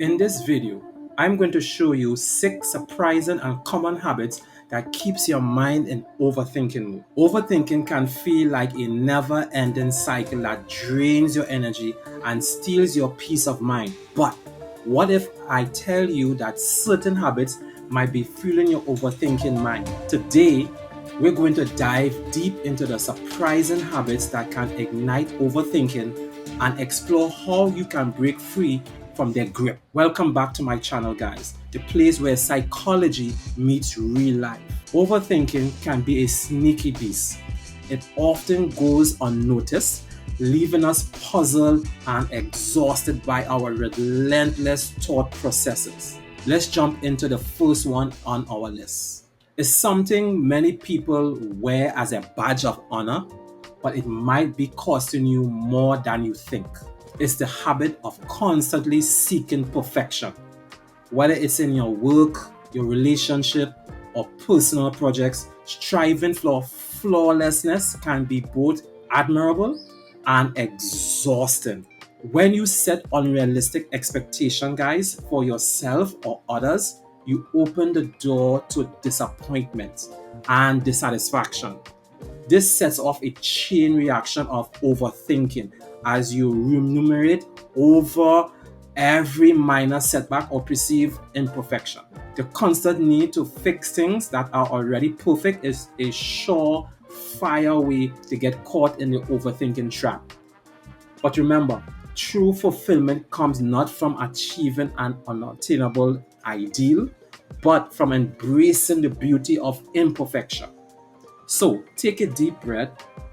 In this video, I'm going to show you 6 surprising and common habits that keeps your mind in overthinking mode. Overthinking can feel like a never-ending cycle that drains your energy and steals your peace of mind. But what if I tell you that certain habits might be fueling your overthinking mind? Today, we're going to dive deep into the surprising habits that can ignite overthinking and explore how you can break free from their grip. Welcome back to my channel, guys, the place where psychology meets real life. Overthinking can be a sneaky beast. It often goes unnoticed, leaving us puzzled and exhausted by our relentless thought processes. Let's jump into the first one on our list. It's something many people wear as a badge of honor, but it might be costing you more than you think. It's the habit of constantly seeking perfection. Whether it's in your work, your relationship, or personal projects, striving for flawlessness can be both admirable and exhausting. When you set unrealistic expectation, guys, for yourself or others, you open the door to disappointment and dissatisfaction. This sets off a chain reaction of overthinking as you ruminate over every minor setback or perceived imperfection. The constant need to fix things that are already perfect is a sure-fire way to get caught in the overthinking trap. But remember, true fulfillment comes not from achieving an unattainable ideal, but from embracing the beauty of imperfection. So take a deep breath,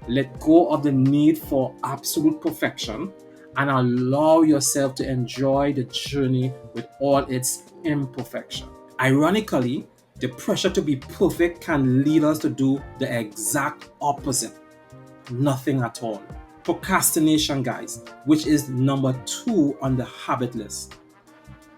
let go of the need for absolute perfection, and allow yourself to enjoy the journey with all its imperfection. Ironically, the pressure to be perfect can lead us to do the exact opposite, nothing at all. Procrastination, guys, which is number 2 on the habit list.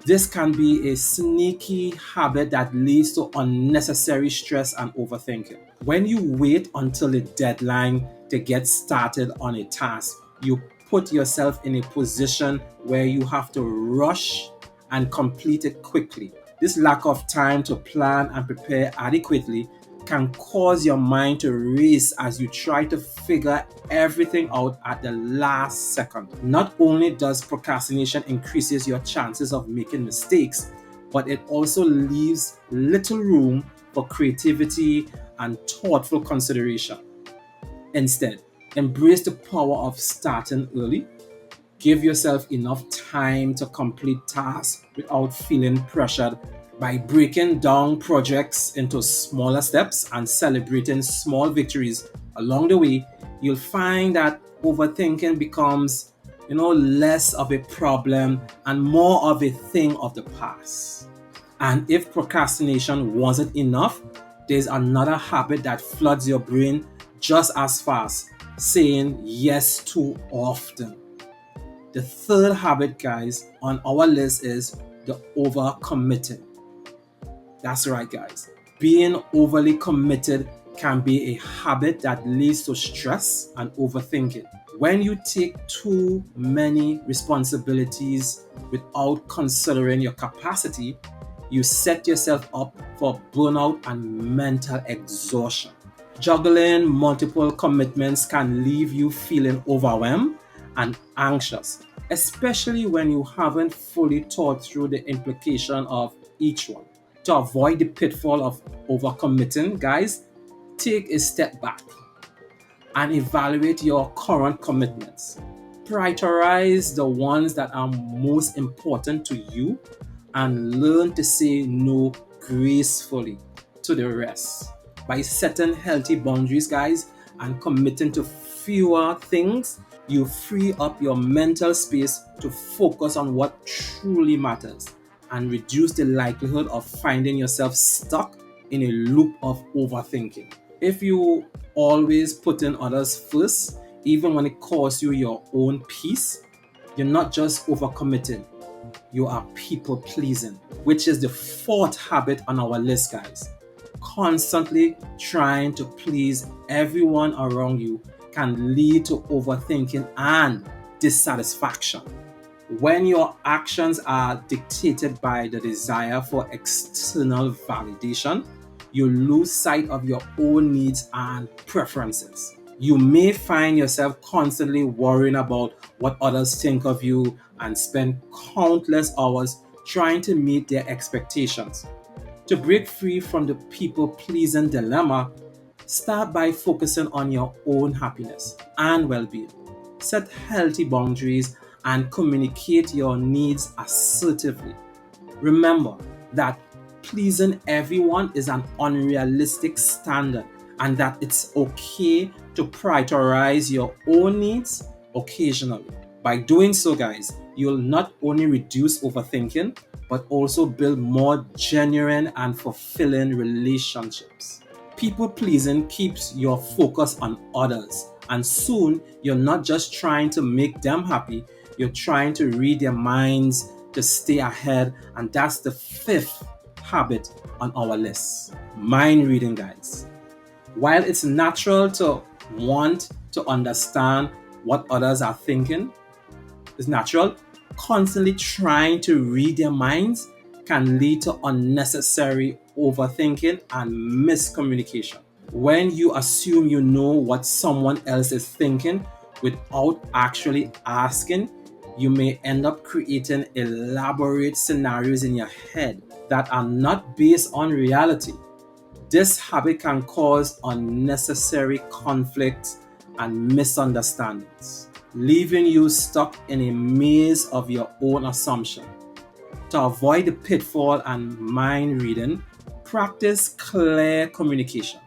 This can be a sneaky habit that leads to unnecessary stress and overthinking. When you wait until the deadline to get started on a task, you put yourself in a position where you have to rush and complete it quickly. This lack of time to plan and prepare adequately can cause your mind to race as you try to figure everything out at the last second. Not only does procrastination increases your chances of making mistakes, but it also leaves little room for creativity and thoughtful consideration. Instead, embrace the power of starting early. Give yourself enough time to complete tasks without feeling pressured. By breaking down projects into smaller steps and celebrating small victories along the way, you'll find that overthinking becomes, less of a problem and more of a thing of the past. And if procrastination wasn't enough, there's another habit that floods your brain just as fast, saying yes too often. The third habit, guys, on our list is the overcommitting. That's right, guys. Being overly committed can be a habit that leads to stress and overthinking. When you take too many responsibilities without considering your capacity, you set yourself up for burnout and mental exhaustion. Juggling multiple commitments can leave you feeling overwhelmed and anxious, especially when you haven't fully thought through the implication of each one. To avoid the pitfall of overcommitting, guys, take a step back and evaluate your current commitments. Prioritize the ones that are most important to you and learn to say no gracefully to the rest. By setting healthy boundaries, guys, and committing to fewer things, you free up your mental space to focus on what truly matters and reduce the likelihood of finding yourself stuck in a loop of overthinking. If you always put in others first, even when it costs you your own peace, you're not just overcommitting, you are people pleasing, which is the fourth habit on our list, guys. Constantly trying to please everyone around you can lead to overthinking and dissatisfaction. When your actions are dictated by the desire for external validation, you lose sight of your own needs and preferences. You may find yourself constantly worrying about what others think of you and spend countless hours trying to meet their expectations. To break free from the people pleasing dilemma, start by focusing on your own happiness and well being. Set healthy boundaries and communicate your needs assertively. Remember that pleasing everyone is an unrealistic standard and that it's okay to prioritize your own needs occasionally. By doing so, guys, you'll not only reduce overthinking, but also build more genuine and fulfilling relationships. People pleasing keeps your focus on others, and soon you're not just trying to make them happy, you're trying to read their minds to stay ahead. And that's the fifth habit on our list, mind reading, guys. While it's natural to want to understand what others are thinking, it's natural. Constantly trying to read their minds can lead to unnecessary overthinking and miscommunication. When you assume you know what someone else is thinking without actually asking, you may end up creating elaborate scenarios in your head that are not based on reality. This habit can cause unnecessary conflicts and misunderstandings, leaving you stuck in a maze of your own assumption. To avoid the pitfall and mind reading, practice clear communication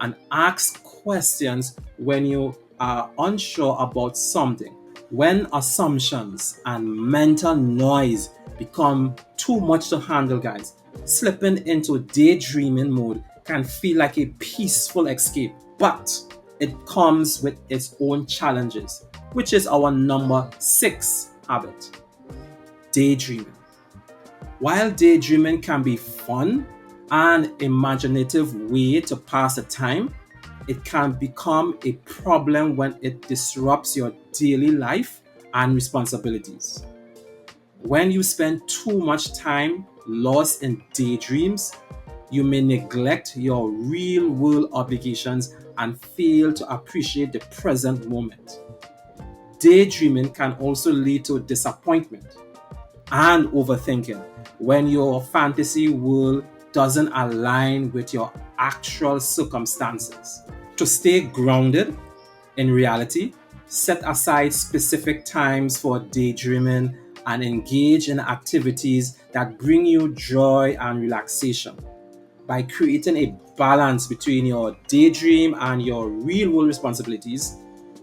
and ask questions when you are unsure about something. When assumptions and mental noise become too much to handle, guys, slipping into daydreaming mode can feel like a peaceful escape, but it comes with its own challenges, which is our number six habit, daydreaming. While daydreaming can be fun and imaginative way to pass the time, it can become a problem when it disrupts your daily life and responsibilities. When you spend too much time lost in daydreams, you may neglect your real world obligations and fail to appreciate the present moment. Daydreaming can also lead to disappointment and overthinking when your fantasy world doesn't align with your actual circumstances. To stay grounded in reality, set aside specific times for daydreaming and engage in activities that bring you joy and relaxation. By creating a balance between your daydream and your real world responsibilities,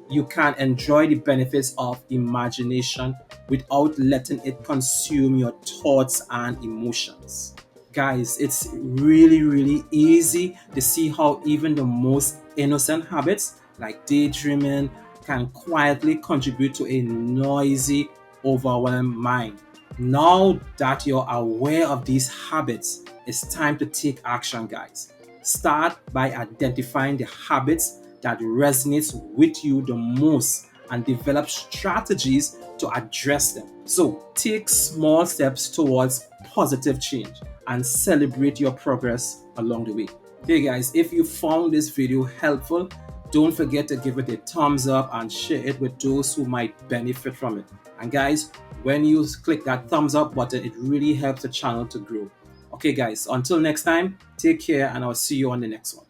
you can enjoy the benefits of imagination without letting it consume your thoughts and emotions. Guys, it's really, really easy to see how even the most innocent habits like daydreaming can quietly contribute to a noisy, overwhelmed mind. Now that you're aware of these habits, it's time to take action, guys. Start by identifying the habits that resonates with you the most and develop strategies to address them. So take small steps towards positive change and celebrate your progress along the way. Hey guys, if you found this video helpful, don't forget to give it a thumbs up and share it with those who might benefit from it. And guys, when you click that thumbs up button, it really helps the channel to grow. Okay guys, until next time, take care and I'll see you on the next one.